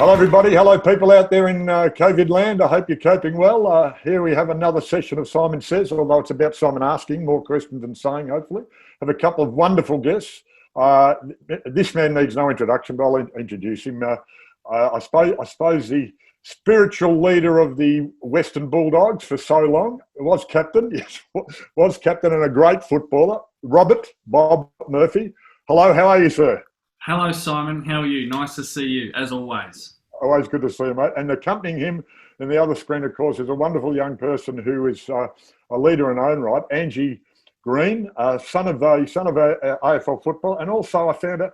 Hello, everybody. Hello, people out there in COVID land. I hope you're coping well. Here we have another session of Simon Says, although it's about Simon asking more questions than saying, hopefully. Have a couple of wonderful guests. This man needs no introduction, but I'll introduce him. I suppose the spiritual leader of the Western Bulldogs for so long. Was captain, yes, was captain and a great footballer. Bob Murphy. Hello, how are you, sir? Hello, Simon. How are you? Nice to see you, as always. Always good to see you, mate. And accompanying him in the other screen, of course, is a wonderful young person who is a leader in her own right, Angie Greene, son of AFL football, and also I found out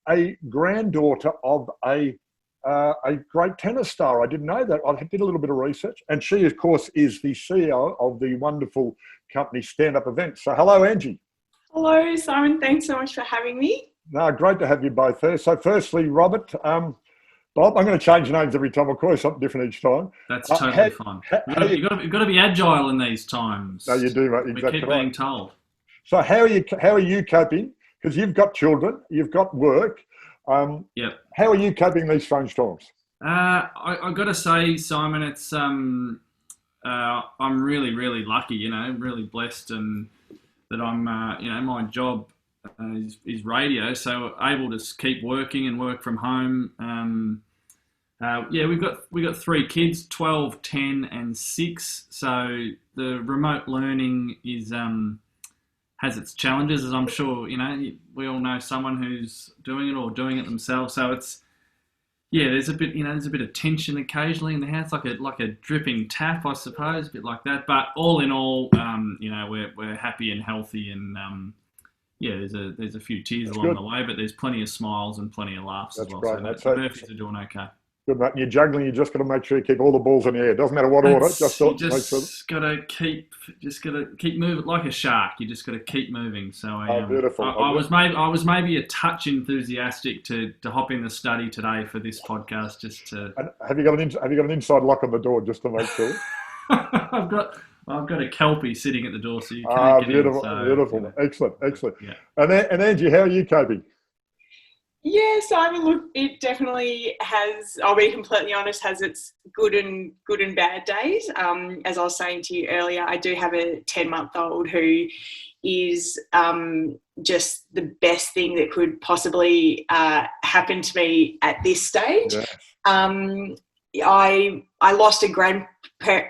a granddaughter of a great tennis star. I didn't know that. I did a little bit of research, and she, of course, is the CEO of the wonderful company Stand Up Events. So, hello, Angie. Hello, Simon. Thanks so much for having me. No, great to have you both there. So, firstly, Robert, Bob, I'm going to change names every time. I'll call you something different each time. That's totally fine. You've got to be agile in these times. No, you do, mate. Exactly. We keep being told. So, how are you coping? Because you've got children, you've got work. Yep. How are you coping these strange times? I've got to say, Simon, it's I'm really, really lucky. Really blessed, and that I'm my job is radio, so able to keep working and work from home. We've got three kids, 12, 10 and 6. So the remote learning is has its challenges, as I'm sure we all know someone who's doing it or doing it themselves. So there's a bit of tension occasionally in the house, like a dripping tap, I suppose, a bit like that. But all in all, we're happy and healthy, and there's a few tears along the way, but there's plenty of smiles and plenty of laughs as well. Great, so Murphy's are doing okay. Good, mate. You're juggling. You just got to make sure you keep all the balls in the air. Doesn't matter what order. Got to keep moving like a shark. You just got to keep moving. So beautiful. I was maybe a touch enthusiastic to hop in the study today for this podcast. Just to. And have you got an inside lock on the door just to make sure? I've got a Kelpie sitting at the door, so you can't get beautiful, in. So, beautiful, excellent. Yeah. And Angie, how are you coping? Yeah, Simon, look, it definitely has, I'll be completely honest, has its good and bad days. As I was saying to you earlier, I do have a 10-month-old who is just the best thing that could possibly happen to me at this stage. Yes. I lost a grandparent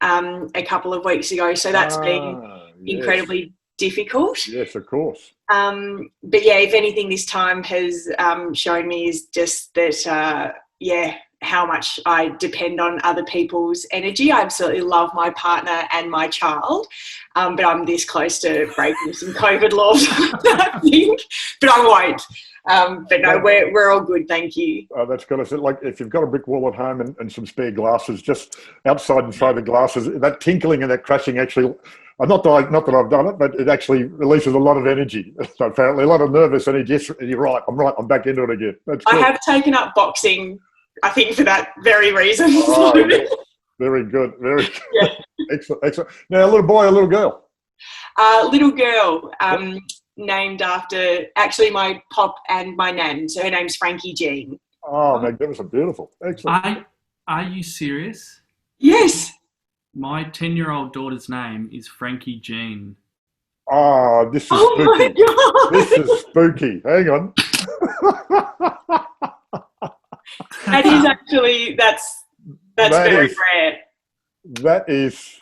a couple of weeks ago, so that's been incredibly difficult. Yes, of course. But yeah, if anything, this time has shown me is just that, how much I depend on other people's energy. I absolutely love my partner and my child, but I'm this close to breaking some COVID laws, I think, but I won't. But no, we're all good, thank you. That's got to say, like, if you've got a brick wall at home and some spare glasses, just outside and throw the glasses, that tinkling and that crashing actually, not that I've done it, but it actually releases a lot of energy. So apparently a lot of nervous energy. Yes, you're right, I'm back into it again. That's good. I have taken up boxing, I think, for that very reason. Oh, yeah. Very good, very good. Yeah. Excellent. Now, a little boy, a little girl? Little girl, named after actually my pop and my nan. So her name's Angie Greene. Oh, magnificent, beautiful, excellent. Are you serious? Yes. My 10-year-old daughter's name is Frankie Jean. Oh, this is spooky. My God. This is spooky. Hang on. That is actually, that's very rare. That is,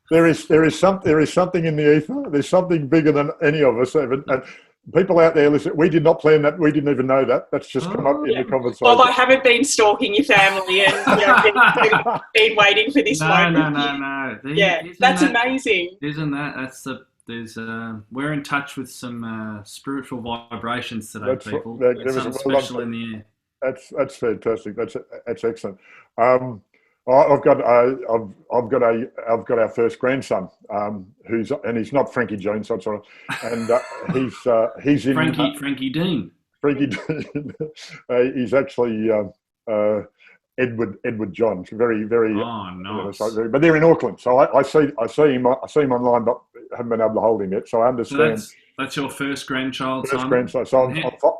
there is something in the ether. There's something bigger than any of us. And people out there, listen, we did not plan that. We didn't even know that. That's just come up in the conversation. Well, I haven't been stalking your family and been waiting for this moment. No. That's amazing. There's we're in touch with some spiritual vibrations today, people. There's something special in the air. That's fantastic. That's excellent. I've got our first grandson, he's not Frankie Jean, so it's all right. And he's in Frankie Dean. Frankie Dean. He's actually Edward John. Very, very. Oh, nice. But they're in Auckland, so I see him online, but haven't been able to hold him yet. So I understand. That's your first grandchild, First Simon? grandson. So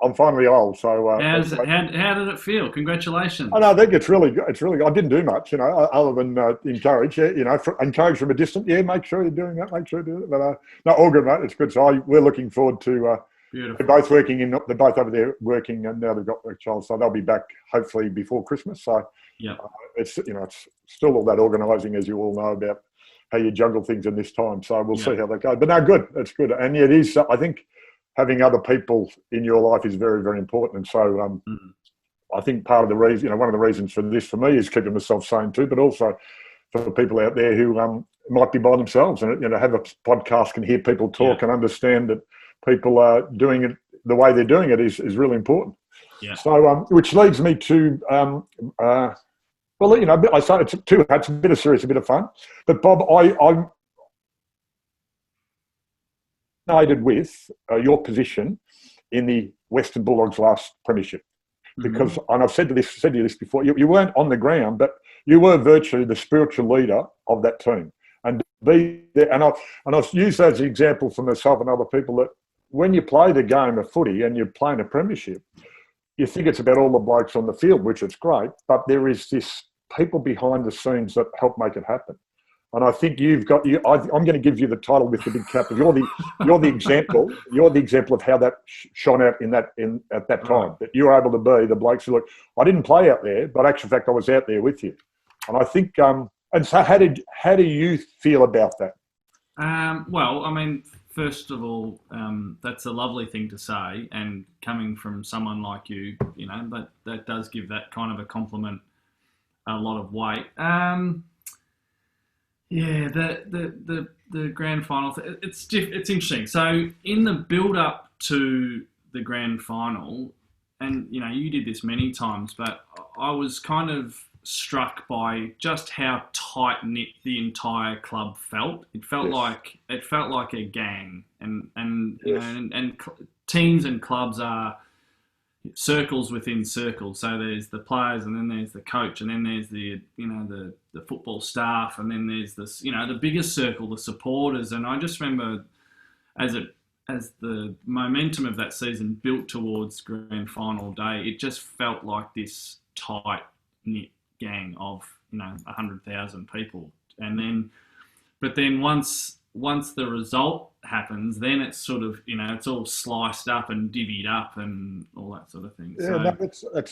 I'm finally old. So How did it feel? Congratulations. I know, I think it's really good. It's really good. I didn't do much, other than encourage. Yeah, encourage from a distance. Yeah, make sure you're doing that. Make sure you do it. But no, all good, mate. It's good. So we're looking forward to. Beautiful. They're both working. They're both over there working, and now they've got their child, so they'll be back hopefully before Christmas. So yeah, it's it's still all that organising, as you all know, about how you juggle things in this time. So we'll see how that goes. But no, good. It's good, and yeah, it is. I think having other people in your life is very, very important, and so I think part of the reason, one of the reasons for this for me is keeping myself sane too, but also for people out there who might be by themselves and have a podcast and hear people talk and understand that people are doing it the way they're doing it is really important. Yeah. So, which leads me to, I say it's a bit of serious, a bit of fun. But Bob, I'm fascinated with your position in the Western Bulldogs' last premiership, because, and I've said to you this before, you weren't on the ground, but you were virtually the spiritual leader of that team. And be there, and I've used that as an example for myself and other people that when you play the game of footy and you're playing a premiership, you think it's about all the blokes on the field, which is great, but there is this people behind the scenes that help make it happen. And I think I'm going to give you the title with the big capital. You're the example. You're the example of how that shone out at that time. That you were able to be the blokes who look. I didn't play out there, but actually, in fact, I was out there with you. And I think. And so, how do you feel about that? Well, I mean, first of all, that's a lovely thing to say, and coming from someone like you, that does give that kind of a compliment a lot of weight. Yeah, the grand final, it's interesting. So in the build up to the grand final, and you did this many times, but I was kind of struck by just how tight knit the entire club felt. It felt like a gang, and teams and clubs are circles within circles. So there's the players, and then there's the coach, and then there's the football staff, and then there's this the biggest circle, the supporters. And I just remember as the momentum of that season built towards grand final day, it just felt like this tight knit gang of 100,000 people. And then once the result happens, then it's sort of it's all sliced up and divvied up and all that sort of thing. Yeah,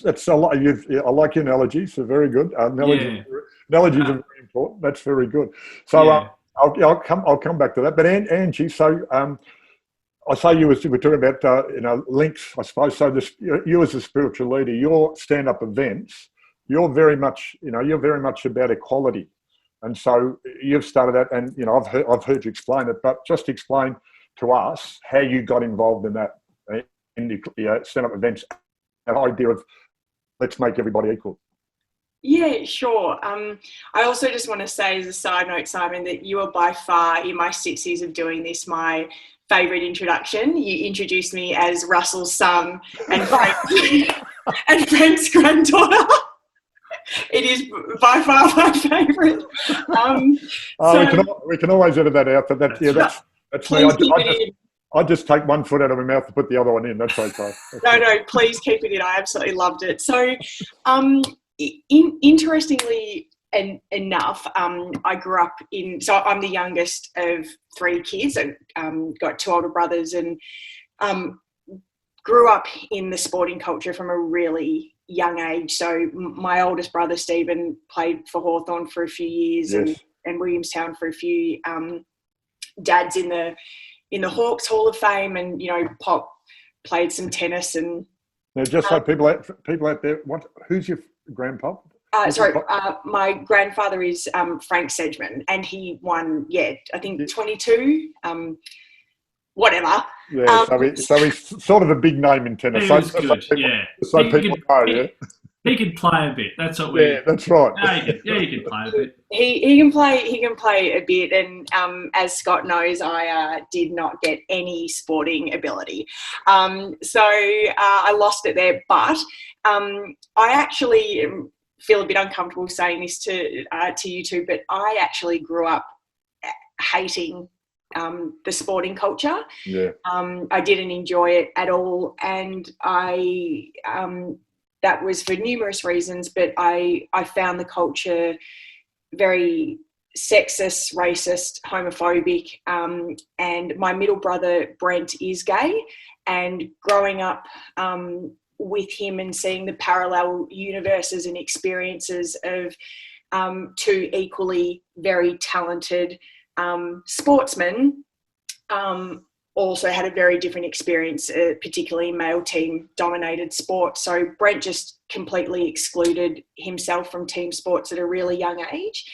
that's a lot. I like your analogies. They're very good. Analogies are very important. That's very good. So I'll come back to that. But Angie, so I say you were talking about links, I suppose. So you as a spiritual leader, your stand-up events, you're very much about equality. And so you've started that, and I've heard you explain it, but just explain to us how you got involved in that, in the stand-up events, that idea of let's make everybody equal. Yeah, sure. I also just want to say as a side note, Simon, that you are by far, in my 6 years of doing this, my favourite introduction. You introduced me as Russell's son and Frank's granddaughter. It is by far my favourite. We can always edit that out, but that's me. I just take one foot out of my mouth and put the other one in. That's okay. No, please keep it in. I absolutely loved it. So, interestingly enough, I grew up so I'm the youngest of 3 kids. I've got 2 older brothers, and grew up in the sporting culture from a really young age. So my oldest brother Stephen played for Hawthorn for a few years, and Williamstown for a few. Dad's in the Hawks Hall of Fame, and Pop played some tennis. And now, just so people out there, who's your grandpa? My grandfather is Frank Sedgman, and he won I think 22. Whatever. Yeah, so he's sort of a big name in tennis. He was good, people know, He could play a bit. That's what we. Yeah, that's right. He could play a bit. He can play. He can play a bit, and as Scott knows, I did not get any sporting ability, so I lost it there. But I actually feel a bit uncomfortable saying this to you two, but I actually grew up hating the sporting culture. Yeah. I didn't enjoy it at all, and that was for numerous reasons, but I found the culture very sexist, racist, homophobic, and my middle brother Brent is gay, and growing up with him and seeing the parallel universes and experiences of two equally very talented sportsmen, also had a very different experience, particularly male team dominated sport. So Brent just completely excluded himself from team sports at a really young age.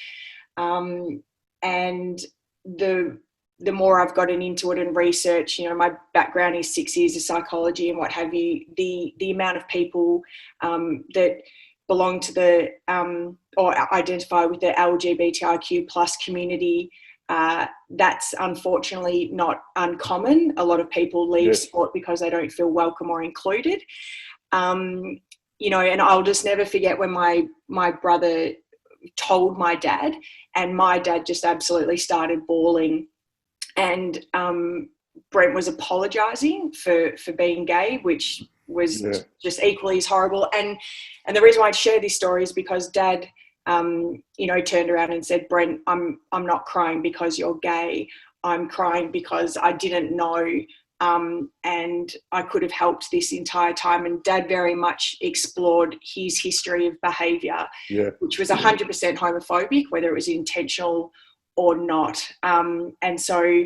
And the more I've gotten into it and research, my background is 6 years of psychology and what have you, the amount of people that belong to the or identify with the LGBTIQ plus community, that's unfortunately not uncommon. A lot of people leave sport because they don't feel welcome or included. And I'll just never forget when my brother told my dad, and my dad just absolutely started bawling, and Brent was apologising for being gay, which was just equally as horrible. And the reason why I'd share this story is because Dad turned around and said, Brent, I'm not crying because you're gay. I'm crying because I didn't know, and I could have helped this entire time. And Dad very much explored his history of behaviour, which was 100% homophobic, whether it was intentional or not. And so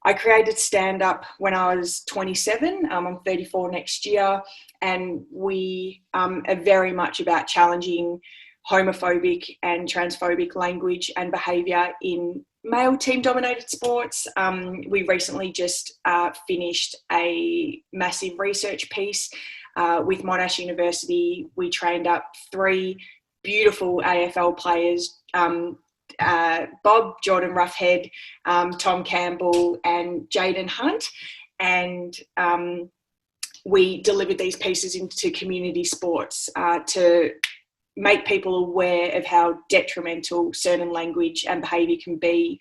I created Stand Up when I was 27. I'm 34 next year. And we are very much about challenging homophobic and transphobic language and behaviour in male team-dominated sports. We recently just finished a massive research piece with Monash University. We trained up 3 beautiful AFL players, Bob, Jordan Roughhead, Tom Campbell and Jaden Hunt. And we delivered these pieces into community sports to make people aware of how detrimental certain language and behaviour can be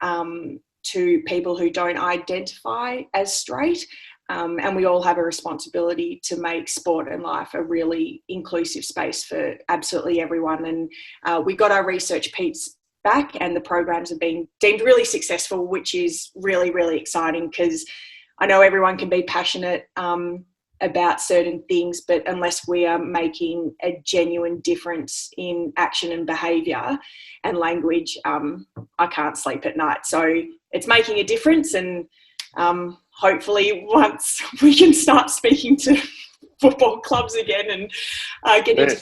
to people who don't identify as straight. And we all have a responsibility to make sport and life a really inclusive space for absolutely everyone. And we got our research piece back, and the programs have been deemed really successful, which is really, really exciting, because I know everyone can be passionate about certain things, but unless we are making a genuine difference in action and behaviour and language, I can't sleep at night. So it's making a difference, and hopefully once we can start speaking to football clubs again and get into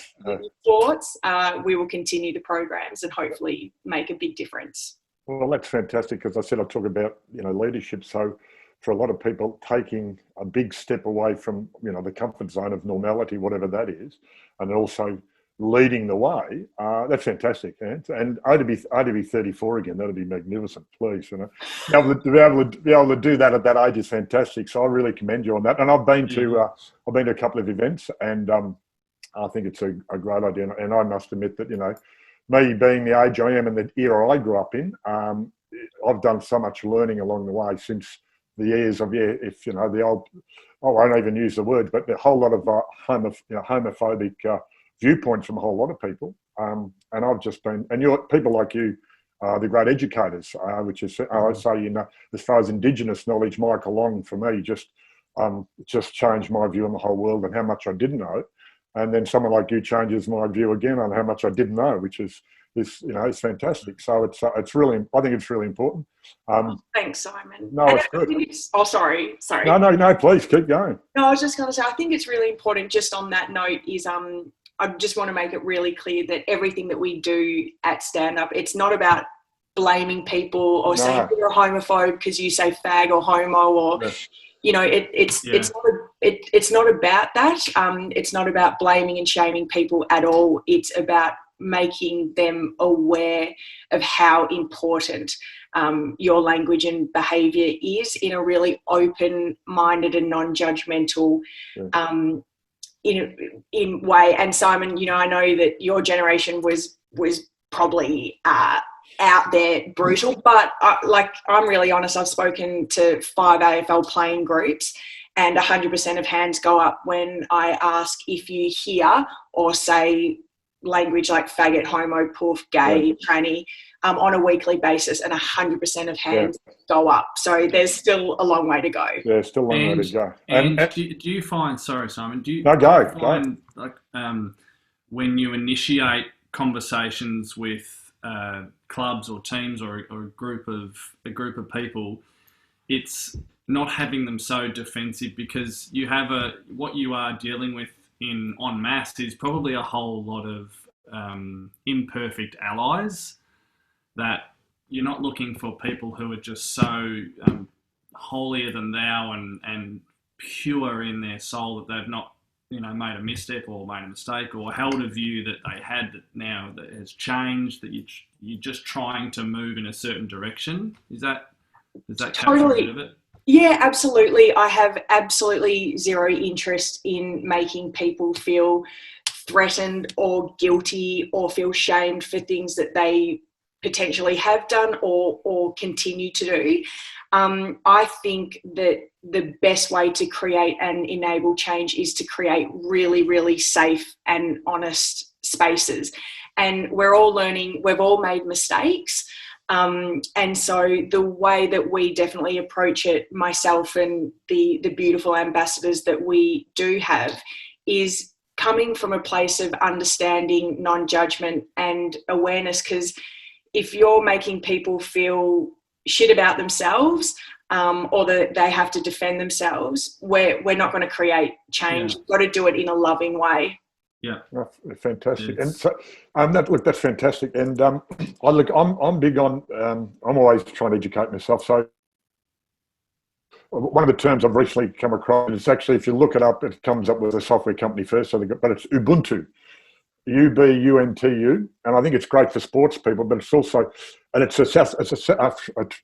sports, we will continue the programs and hopefully make a big difference. Well, that's fantastic, because I said I'd talk about leadership. So for a lot of people, taking a big step away from the comfort zone of normality, whatever that is, and also leading the way, that's fantastic. And I'd be 34 again. That'd be magnificent, please. To be able to do that at that age is fantastic. So I really commend you on that. And I've been to a couple of events, and I think it's a great idea. And I must admit that me being the age I am and the era I grew up in, I've done so much learning along the way since the years of the old. I won't even use the word, but a whole lot of homophobic viewpoints from a whole lot of people, and I've just been, and people like you, the great educators, which is I say as far as Indigenous knowledge, Michael Long for me just changed my view on the whole world and how much I didn't know, and then someone like you changes my view again on how much I didn't know, which is it's fantastic. So it's really, I think it's really important. Thanks, Simon. No, it's good. Sorry. No, please keep going. No, I was just going to say, I think it's really important, just on that note, is I just want to make it really clear that everything that we do at Stand Up, it's not about blaming people or saying you're a homophobe because you say fag or homo, or it's not about that. It's not about blaming and shaming people at all. It's about making them aware of how important your language and behaviour is, in a really open-minded and non-judgmental in way. And Simon, I know that your generation was probably out there brutal. But I'm really honest, I've spoken to 5 AFL playing groups, and 100% of hands go up when I ask if you hear or say language like faggot, homo, poof, gay, tranny on a weekly basis, and 100% of hands go up. So there's still a long way to go. Yeah, still a long way to go. And do you find, sorry, Simon, do you find like when you initiate conversations with clubs or teams or a group of people, it's not having them so defensive, because you have what you are dealing with en masse is probably a whole lot of imperfect allies, that you're not looking for people who are just so holier than thou and pure in their soul that they've not, made a misstep or made a mistake or held a view that they had that now that has changed, that you're just trying to move in a certain direction. Does that capture a bit of it? Yeah, absolutely. I have absolutely zero interest in making people feel threatened or guilty or feel shamed for things that they potentially have done or continue to do. I think that the best way to create and enable change is to create really, really safe and honest spaces. And we're all learning, we've all made mistakes. And so the way that we definitely approach it, myself and the beautiful ambassadors that we do have, is coming from a place of understanding, non-judgment and awareness. Because if you're making people feel shit about themselves or that they have to defend themselves, we're not going to create change. You've got to do it in a loving way. Yeah, fantastic. And so that's fantastic. And I'm big on. I'm always trying to educate myself. So one of the terms I've recently come across is actually, if you look it up, it comes up with a software company first. But it's Ubuntu, UBUNTU, and I think it's great for sports people. But it's also, and it's a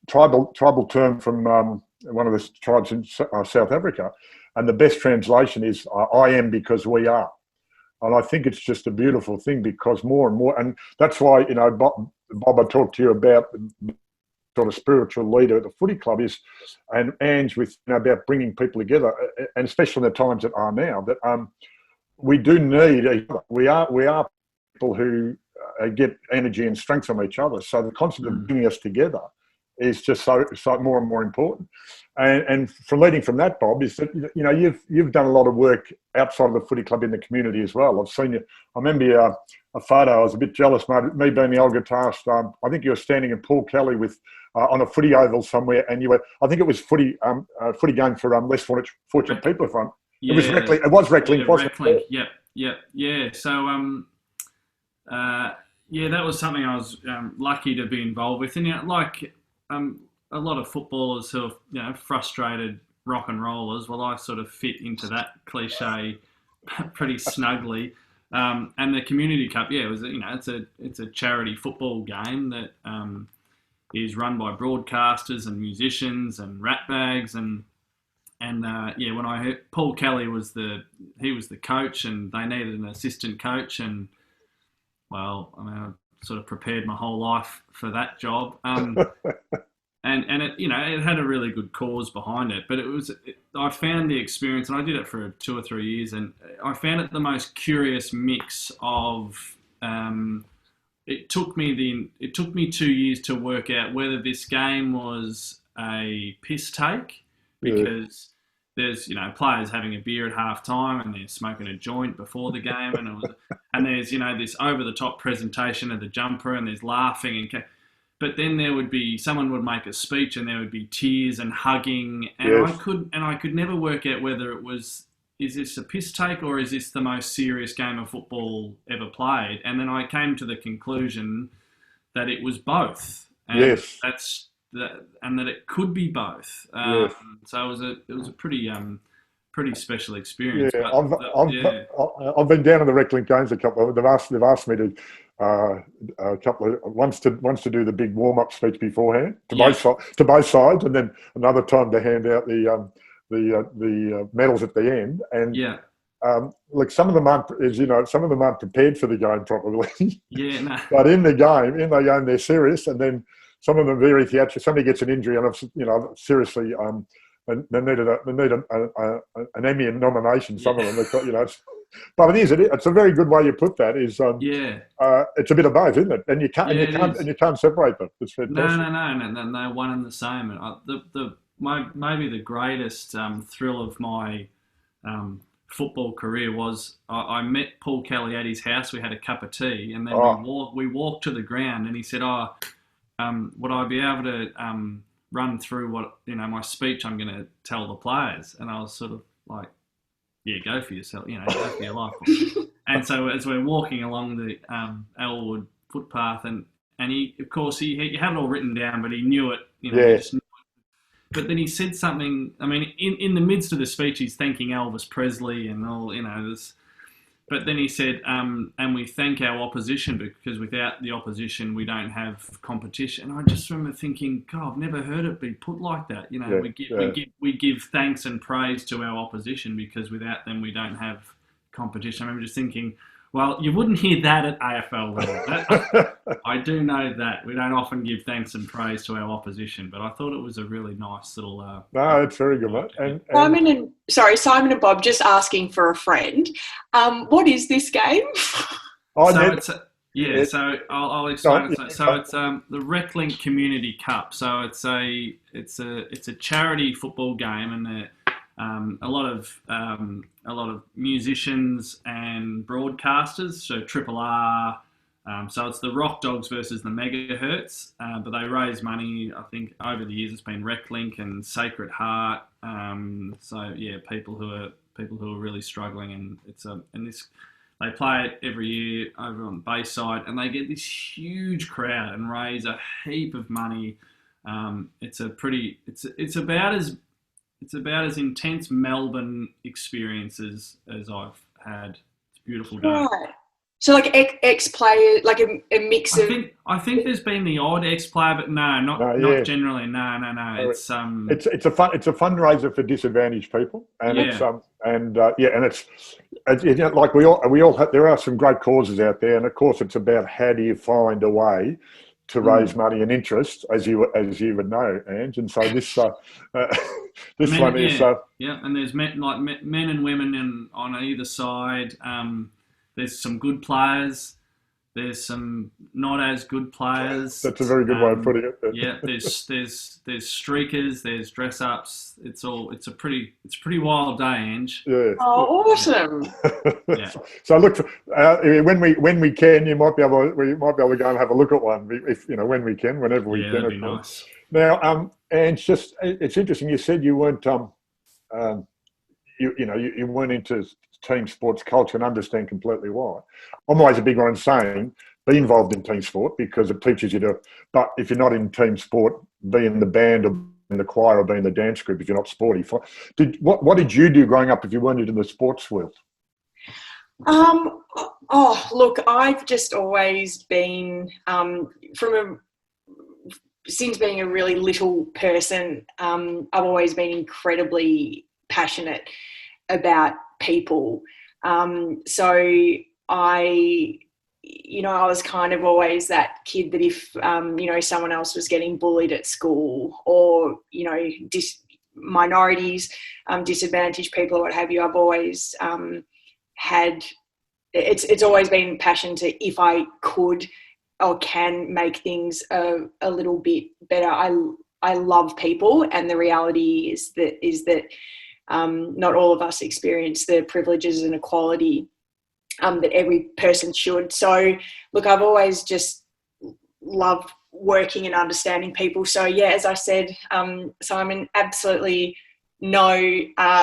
tribal term from one of the tribes in South Africa, and the best translation is "I am because we are." And I think it's just a beautiful thing, because more and more, and that's why, Bob, I talked to you about sort of spiritual leader at the footy club is, and Ange with, about bringing people together, and especially in the times that are now, that we do need each other. We are people who get energy and strength from each other. So the concept of bringing us together is just so more and more important. And from leading from that, Bob, is that you've done a lot of work outside of the footy club in the community as well. I've seen you. I remember a photo. I was a bit jealous, mate. Me being the old guitarist, I think you were standing in Paul Kelly with on a footy oval somewhere, and you were. I think it was footy game for less fortunate people. If I'm. Yeah. It was Reckling. It was Reckling, wasn't it? Yeah. So that was something I was lucky to be involved with, and a lot of footballers who are, frustrated rock and rollers. Well, I sort of fit into that cliche pretty snugly. And the Community Cup, it was, it's a charity football game that is run by broadcasters and musicians and ratbags and when I heard Paul Kelly was the coach, and they needed an assistant coach, and well, I sort of prepared my whole life for that job. And it, it had a really good cause behind it, but I found the experience, and I did it for 2 or 3 years, and I found it the most curious mix of, it took me 2 years to work out whether this game was a piss take, because there's, players having a beer at half time and they're smoking a joint before the game, and there's, this over the top presentation of the jumper, and there's laughing but then there would be, someone would make a speech and there would be tears and hugging, and I could never work out whether it was, is this a piss take or is this the most serious game of football ever played? And then I came to the conclusion that it was both. And and that it could be both. So it was a pretty special experience. Yeah, But, I've been down in the Reckling games a couple. They've asked me to a couple of once to do the big warm up speech beforehand to both sides, and then another time to hand out the medals at the end. And look, some of them aren't, as you know, some of them aren't prepared for the game properly. Yeah, no. But in the game, they're serious, and then some of them very theatrical. Somebody gets an injury, and seriously, they need an Emmy nomination. Some of them, they've got, but it's a very good way you put that. Is it's a bit of both, isn't it? And you can't separate them. It's fantastic. No, they're one and the same. And maybe the greatest thrill of my football career was I met Paul Kelly at his house. We had a cup of tea, and then we walked to the ground, and he said, would I be able to run through what my speech I'm going to tell the players? And I was sort of like, yeah, go for yourself, go for your life. And so as we're walking along the Elwood footpath, and he, of course, he had it all written down, but he knew it, he just knew it. But then he said something, I mean, in the midst of the speech, he's thanking Elvis Presley and all, this. But then he said, and we thank our opposition, because without the opposition, we don't have competition. And I just remember thinking, God, I've never heard it be put like that. We give thanks and praise to our opposition, because without them, we don't have competition. I remember just thinking, well, you wouldn't hear that at AFL level. I do know that. We don't often give thanks and praise to our opposition, but I thought it was a really nice little... no, it's very good, mate. And Simon and Bob, just asking for a friend. What is this game? I'll explain it. So it's the RecLink Community Cup. So it's a charity football game, and a lot of musicians and broadcasters. So Triple R. So it's the Rock Dogs versus the Megahertz, but they raise money. I think over the years it's been RecLink and Sacred Heart. People who are really struggling, and they play it every year over on Bayside, and they get this huge crowd and raise a heap of money. It's about as intense Melbourne experiences as I've had. It's a beautiful game. Right. So like ex-player, like a mix of... I think there's been the odd ex-player, but not generally. No. It's a fundraiser for disadvantaged people, and it's like we all have, there are some great causes out there, and of course it's about how do you find a way to raise money and interest, as you would know, Ange. And so this one is and there's men and women on either side. There's some good players. There's some not as good players. That's a very good way of putting it. Yeah, there's streakers. There's dress ups. It's a pretty wild day, Ange. Yeah. Oh, awesome. Yeah. So look, when we can, we might be able to go and have a look at one. If when we can, whenever we can. That'd be nice. Now, and it's interesting. You said you weren't you weren't into team sports culture, and understand completely why. I'm always a big one saying be involved in team sport, because it teaches you to, but if you're not in team sport, be in the band or in the choir or be in the dance group if you're not sporty. What did you do growing up if you weren't into the sports world? Look, I've just always been, since being a really little person, I've always been incredibly passionate about people. So I was kind of always that kid that if, someone else was getting bullied at school, or, minorities, disadvantaged people or what have you, I've always had, it's always been passion to, if I could or can make things a little bit better. I love people, and the reality is that not all of us experience the privileges and equality that every person should. So, look, I've always just loved working and understanding people. So, yeah, as I said, Simon, absolutely no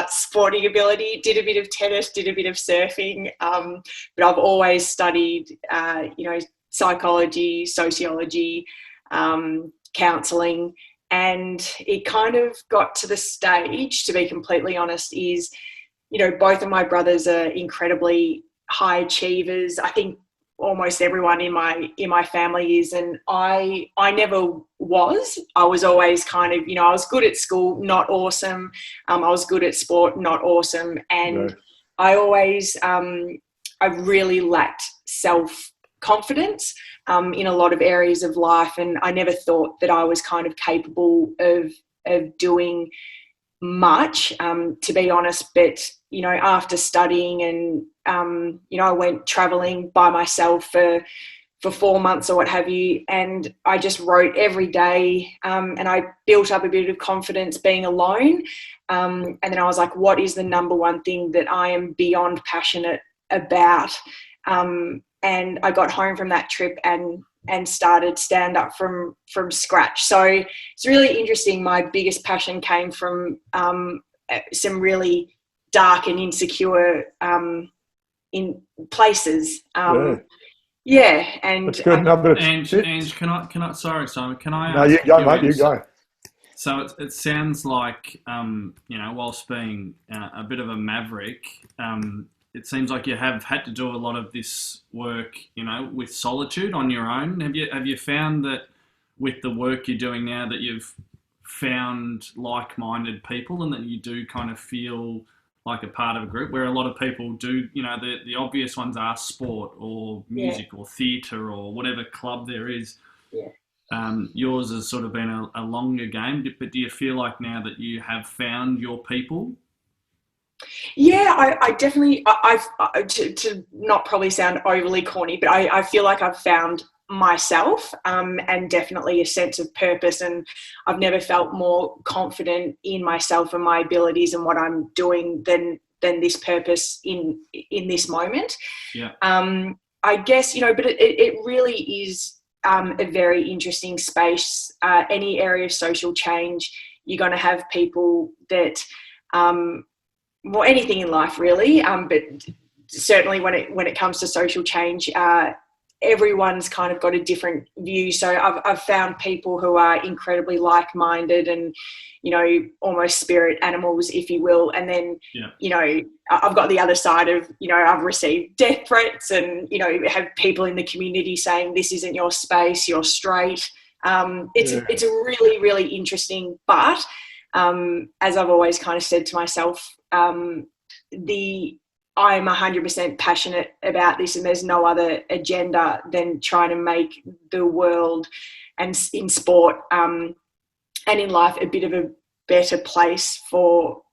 sporting ability. Did a bit of tennis, did a bit of surfing, but I've always studied, psychology, sociology, counselling. And it kind of got to the stage, to be completely honest, is, both of my brothers are incredibly high achievers. I think almost everyone in my family is, and I never was. I was always kind of, I was good at school, not awesome. I was good at sport, not awesome. And I always, I really lacked self-confidence in a lot of areas of life, and I never thought that I was kind of capable of doing much, to be honest. But, you know, after studying and, you know, I went traveling by myself for 4 months or what have you, and I just wrote every day, and I built up a bit of confidence being alone. And then I was like, what is the number one thing that I am beyond passionate about? And I got home from that trip and started stand up from scratch. So it's really interesting. My biggest passion came from some really dark and insecure in places. Yeah, and that's good. No, but Ange, can I? Sorry, Simon. Can I? No, you go, mate. You go. So it sounds like, you know, whilst being a bit of a maverick, it seems like you have had to do a lot of this work, you know, with solitude on your own. Have you found that with the work you're doing now that you've found like-minded people and that you do kind of feel like a part of a group, where a lot of people do, you know, the obvious ones are sport or music or theatre or whatever club there is. Yeah. Yours has sort of been a longer game, but do you feel like now that you have found your people? Yeah, I definitely, to not probably sound overly corny, but I feel like I've found myself, and definitely a sense of purpose, and I've never felt more confident in myself and my abilities and what I'm doing than this purpose in this moment. Yeah. I guess, you know, but it really is a very interesting space. Any area of social change, you're going to have people that, well, anything in life really, but certainly when it comes to social change, everyone's kind of got a different view. So I've found people who are incredibly like-minded and, you know, almost spirit animals, if you will. And then, you know, I've got the other side of, you know, I've received death threats and, you know, have people in the community saying, this isn't your space, you're straight. It's a really, really interesting, but as I've always kind of said to myself, I'm 100% passionate about this, and there's no other agenda than trying to make the world and in sport and in life a bit of a better place for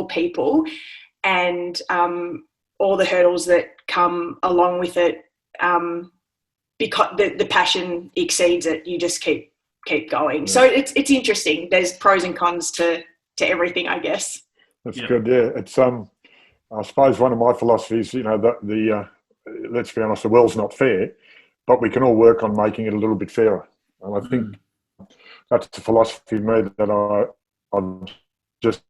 people, and all the hurdles that come along with it, because the passion exceeds it. You just keep going. So it's interesting. There's pros and cons to everything, I guess. That's good. Yeah, it's I suppose one of my philosophies, you know, that let's be honest, the world's not fair, but we can all work on making it a little bit fairer. And I think that's the philosophy of me that I'm just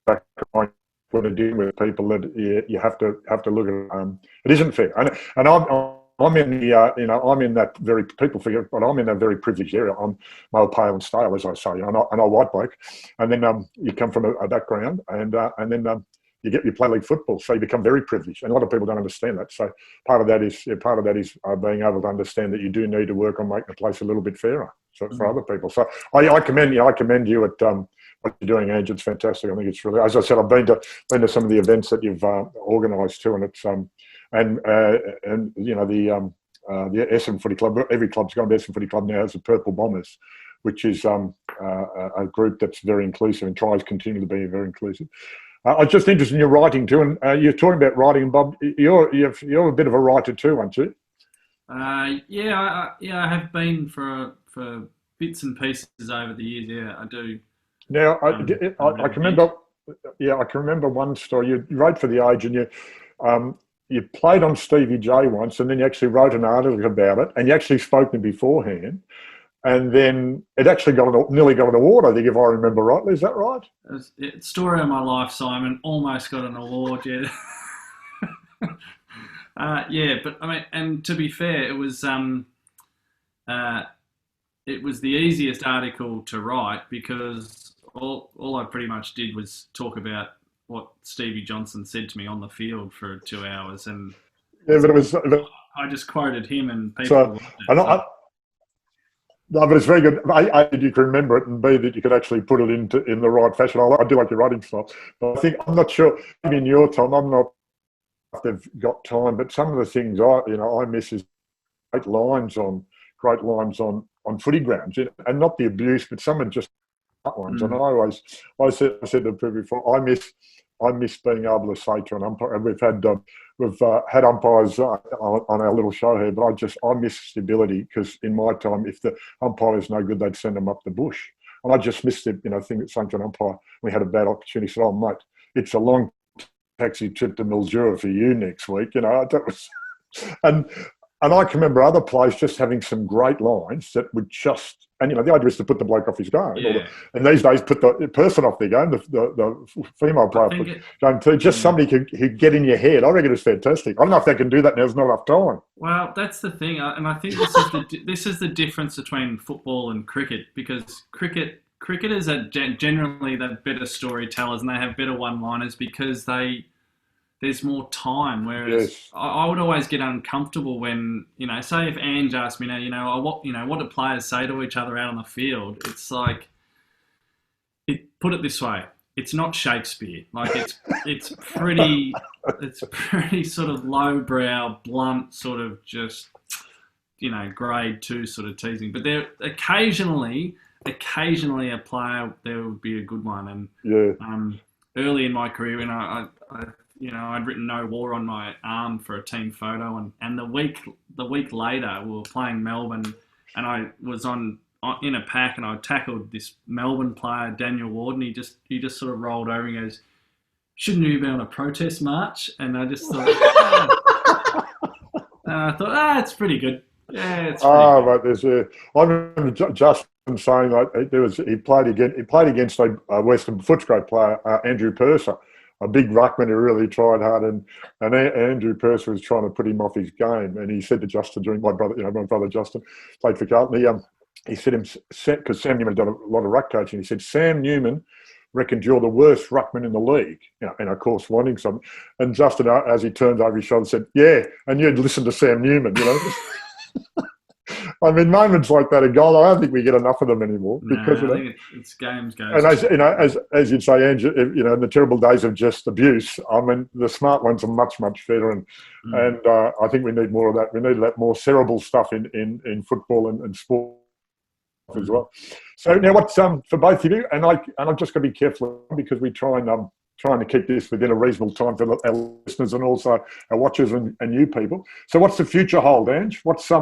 back when I deal with people, that you have to look at it isn't fair. And I'm in the you know, I'm in that very, people forget, but I'm in a very privileged area. I'm male, pale and stale, as I say. I'm not a white bloke, and then you come from a background, and then you play league football, so you become very privileged, and a lot of people don't understand that. So part of that is being able to understand that you do need to work on making the place a little bit fairer for other people. So I commend you at what you're doing, Ange. It's fantastic. I think it's really, as I said, I've been to some of the events that you've organised too, and it's and you know, the Essendon Footy Club. Every club's got an Essendon Footy Club now has the Purple Bombers, which is a group that's very inclusive and tries to continue to be very inclusive. I was just interested in your writing too, and you're talking about writing. And Bob, you're a bit of a writer too, aren't you? I have been for bits and pieces over the years. Yeah, I do. Now I can remember. Yeah, I can remember one story. You wrote for The Age, and you played on Stevie J once, and then you actually wrote an article about it, and you actually spoke to me beforehand. And then it actually nearly got an award, I think, if I remember rightly. Is that right? It's story of my life, Simon. Almost got an award, yeah. Yeah, but I mean, and to be fair, it was the easiest article to write, because all I pretty much did was talk about what Stevie Johnson said to me on the field for 2 hours, and yeah, but it was. I just quoted him, and people. So, No, but it's very good. A, that you can remember it, and B, that you could actually put it in the right fashion. I do like your writing style, but I think I'm not sure. Maybe in your time, I'm not. If they've got time, but some of the things I miss is great lines on footy grounds, and not the abuse, but some are just ones. And I said to people before, I miss being able to say to an umpire, and we've had umpires on our little show here, but I miss stability, because in my time, if the umpire is no good, they'd send them up the bush. And I just missed it, thing that saying to an umpire, we had a bad opportunity, said, oh, mate, it's a long taxi trip to Mildura for you next week. That was, and I can remember other players just having some great lines that would just, and the idea is to put the bloke off his game. Yeah. And these days, put the person off their game, the female player off the game too. Just somebody who get in your head. I reckon it's fantastic. I don't know if they can do that now. There's not enough time. Well, that's the thing, and I think this is the difference between football and cricket, because cricketers are generally the better storytellers and they have better one-liners because there's more time. Whereas Yes. I would always get uncomfortable when, say if Ange asked me now, what do players say to each other out on the field? It's like, put it this way, it's not Shakespeare. Like it's pretty sort of lowbrow, blunt, sort of just, grade 2 sort of teasing. But there occasionally a player, there would be a good one. And early in my career, when I'd written "No War" on my arm for a team photo, and the week later we were playing Melbourne, and I was in a pack, and I tackled this Melbourne player, Daniel Ward, and he just sort of rolled over and goes, "Shouldn't you be on a protest march?" And I just thought, it's pretty good. Yeah, it's pretty good. Right. I remember Justin saying he played against a Western Footscray player, Andrew Purser, a big ruckman who really tried hard, and Andrew Purser was trying to put him off his game, and he said to Justin, my brother Justin played for Carlton. He said because Sam Newman had done a lot of ruck coaching. He said, Sam Newman reckoned you're the worst ruckman in the league, and of course wanting something. And Justin, as he turned over his shoulder, said, "Yeah, and you'd listen to Sam Newman." I mean, moments like that are gold. I don't think we get enough of them anymore, because I think it's games. And as you'd say, Angie, in the terrible days of just abuse, I mean, the smart ones are much better, and I think we need more of that. We need that more cerebral stuff in football and sport as well. So now, what's for both of you, and I've just got to be careful, because we trying to keep this within a reasonable time for our listeners and also our watchers and you people. So what's the future hold, Ange? What's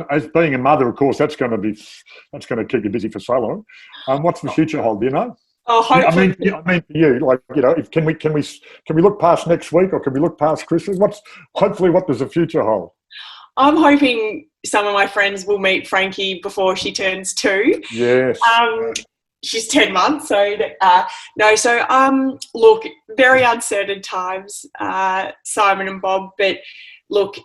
as being a mother, of course, that's going to keep you busy for so long. What's the future hold? Do you know? Oh, hopefully. I mean, for you, can we look past next week, or can we look past Christmas? What does the future hold? I'm hoping some of my friends will meet Frankie before she turns 2. Yes. She's 10 months, so no. So look, very uncertain times, Simon and Bob. But look,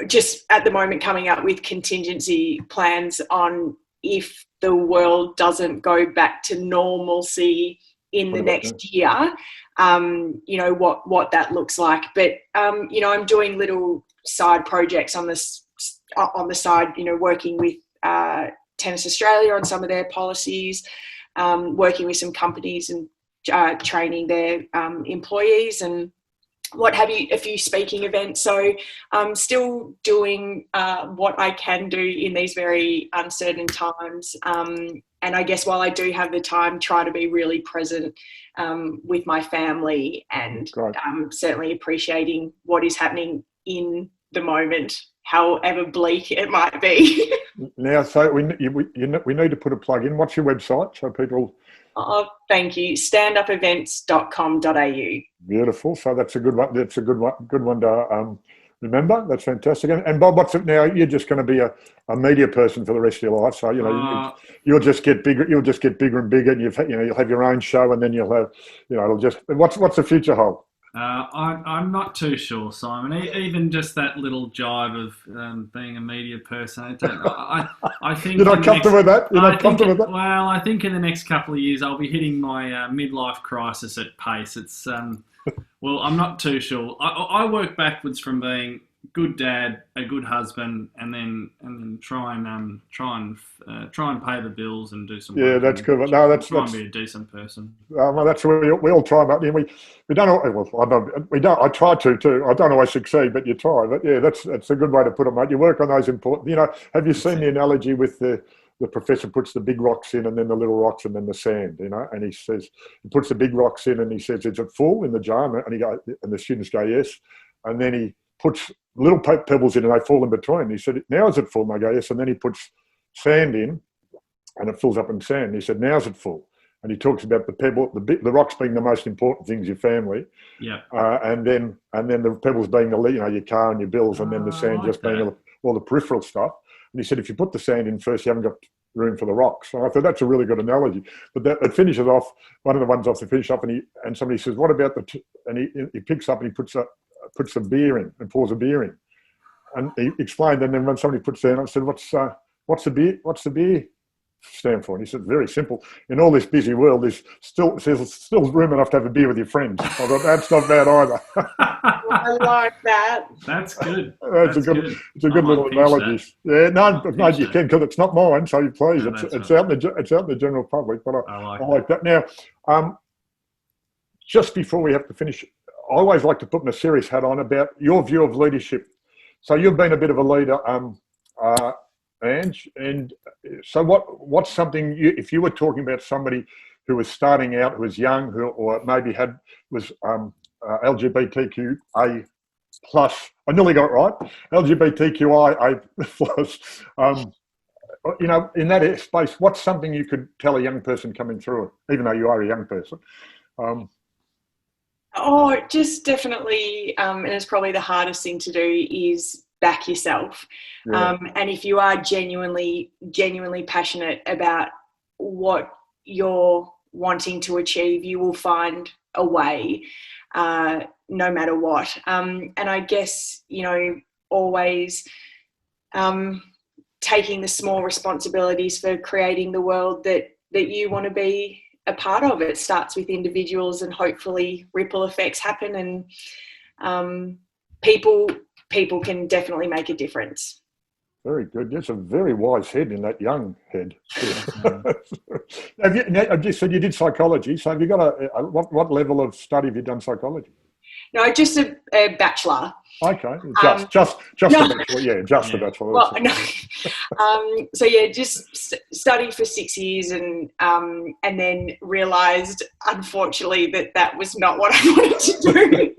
just at the moment coming up with contingency plans on if the world doesn't go back to normalcy in the next year, what that looks like. But I'm doing little side projects on the side, working with Tennis Australia on some of their policies, working with some companies and training their employees and what have you, a few speaking events. So I'm still doing what I can do in these very uncertain times. And I guess while I do have the time, try to be really present with my family, and certainly appreciating what is happening in the moment, however bleak it might be. Now, so we need to put a plug in. What's your website so people? Oh, thank you. standupevents.com.au. Beautiful. So that's a good one. That's a good one to remember. That's fantastic. And Bob, what's it now? You're just going to be a media person for the rest of your life. So you'll just get bigger. You'll just get bigger and bigger. And you'll have your own show, and then you'll have it'll just. What's the future hold? I'm not too sure, Simon. Even just that little jibe of being a media person, I think... You're not comfortable with that? You're not comfortable with that? Well, I think in the next couple of years I'll be hitting my midlife crisis at pace. It's well, I'm not too sure. I work backwards from being good dad, a good husband, and then try and pay the bills and do some Yeah, work that's and good. No, try and be a decent person. well, that's what we all try, but we don't. Well, I don't. We don't. I try to too. I don't always succeed, but you try. But yeah, that's a good way to put it, mate. You work on those important. Have you That's seen the it. analogy with the professor puts the big rocks in and then the little rocks and then the sand? And he says he puts the big rocks in and he says, "Is it full in the jar?" And the students go, "Yes." And then he puts little pebbles in and they fall in between. He said, "Now is it full?" And they go, "Yes." And then he puts sand in and it fills up in sand. He said, "Now's it full?" And he talks about the pebble, the rocks being the most important things, your family, Yeah. and then the pebbles being your car and your bills, and then the I sand like just being that. all the peripheral stuff. And he said, if you put the sand in first, you haven't got room for the rocks. So I thought that's a really good analogy. But it finishes off, one of the ones off to finish off, and somebody says, "What about and he picks up and he puts a beer in and pours a beer in, and he explained. And then when somebody puts down, I said, "What's the beer? What's the beer stand for?" And he said, "Very simple. In all this busy world, there's still room enough to have a beer with your friends." I thought that's not bad either. I like that. That's good. It's That's a good, good. it's a I good might little pinch analogy. that. Yeah, I no, might no, pinch you that. can because it's not mine. So please, No, it's that's it's right. out in the general public. But I I like like that. Now, just before we have to finish, I always like to put my serious hat on about your view of leadership. So you've been a bit of a leader, Ange, and so what's something if you were talking about somebody who was starting out, who was young, or maybe was LGBTQA plus. I nearly got it right. LGBTQIA plus. In that space, what's something you could tell a young person coming through it, even though you are a young person? Um, Oh, just definitely, and it's probably the hardest thing to do is back yourself. yeah, And if you are genuinely passionate about what you're wanting to achieve, you will find a way, no matter what. And I guess, always taking the small responsibilities for creating the world that you want to be a part of. It starts with individuals, and hopefully ripple effects happen, and people can definitely make a difference. very good. There's a very wise head in that young head. Awesome. Have you said you did psychology? So have you got what level of study have you done psychology? No, just a bachelor. Okay, Um, just no, the bachelor. Yeah, just the Yeah. bachelor. well, no. So yeah, just studied for 6 years, and then realised, unfortunately, that was not what I wanted to do.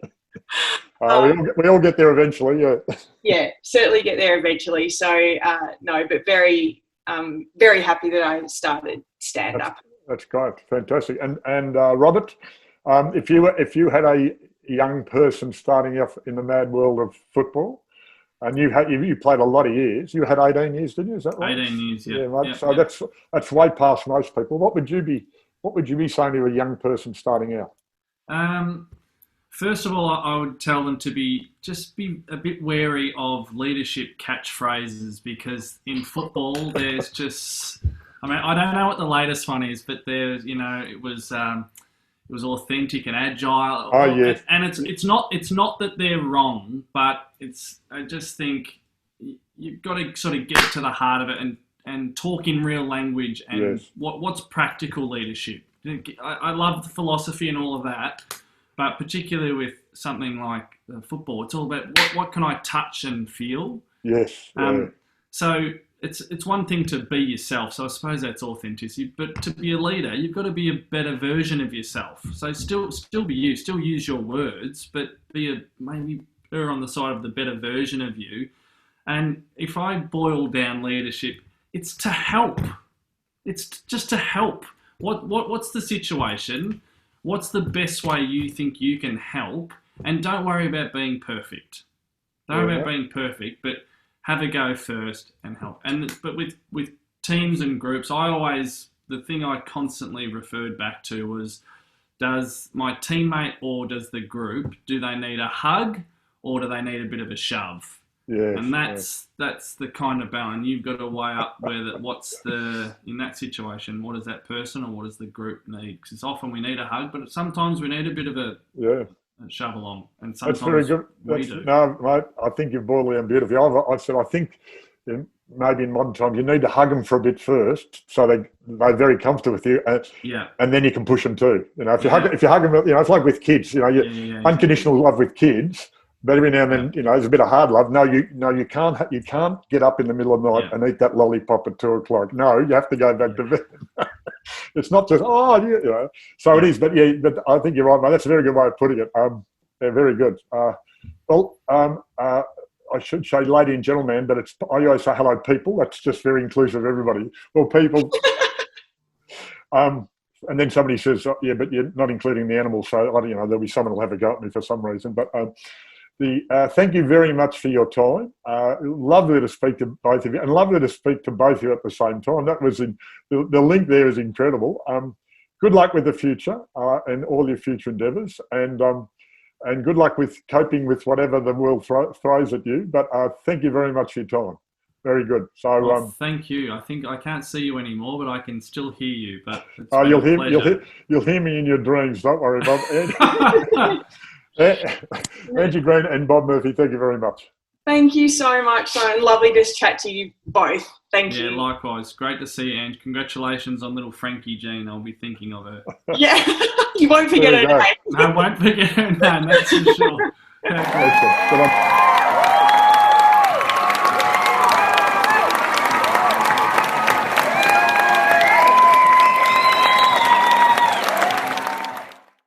We all get there eventually. Yeah. Yeah, certainly get there eventually. So no, but very very happy that I started stand up. That's great, fantastic. And Robert, if you had a young person starting off in the mad world of football, and you played a lot of years, you had 18 years, didn't you? Is that right? 18 years. Yeah. Yeah, mate. Yeah, So yeah. that's way past most people. What would you be saying to a young person starting out? First of all, I would tell them to be a bit wary of leadership catchphrases, because in football there's just, I mean, I don't know what the latest one is, but there's, it was authentic and agile. Oh yes, And it's not that they're wrong, but I just think you've got to sort of get to the heart of it and talk in real language, and yes, what's practical leadership. I love the philosophy and all of that, but particularly with something like football, it's all about what can I touch and feel. yes. Yeah. So it's one thing to be yourself. So I suppose that's authenticity. But to be a leader, you've got to be a better version of yourself. So still be you. Still use your words, but maybe err on the side of the better version of you. And if I boil down leadership, it's to help. It's just to help. What's the situation? What's the best way you think you can help? And don't worry about being perfect. Don't worry about being perfect, but have a go first and help. But with teams and groups, the thing I constantly referred back to was, does my teammate or does the group, do they need a hug or do they need a bit of a shove? Yes, And that's the kind of balance you've got to weigh up. In that situation, what does that person or what does the group need? Because often we need a hug, but sometimes we need a bit of a yeah. shove along. And That's very sometimes good. we do. No, mate, I think you've boiled it down beautifully. I've said I think maybe in modern times you need to hug them for a bit first, so they're very comfortable with you, and then you can push them too. You know, if you hug them, you know, it's like with kids. You know, unconditional love with kids. But every now and then, you know, there's a bit of hard love. No, you can't get up in the middle of the night and eat that lollipop at 2:00. No, you have to go back to bed. It's not just you know. So it is, but I think you're right, mate. That's a very good way of putting it. They're very good. I should say lady and gentleman, but I always say hello people. That's just very inclusive of everybody. Well, people. And then somebody says, yeah, but you're not including the animals. So you know, there'll be someone who'll have a go at me for some reason, but. Thank you very much for your time. Lovely to speak to both of you, and lovely to speak to both of you at the same time. That was the link there is incredible. Good luck with the future and all your future endeavours, and good luck with coping with whatever the world throws at you. But thank you very much for your time. Very good. So well, thank you. I think I can't see you anymore, but I can still hear you. But you'll hear me in your dreams. Don't worry, Bob. Angie Greene and Bob Murphy, thank you very much. Thank you so much, Simon. Lovely to chat to you both. Thank you. Yeah, likewise. Great to see you, Ange. Congratulations on little Frankie Jean. I'll be thinking of her. Yeah, you won't forget her name. No, I won't forget her name, that's for sure. Excellent. Good on.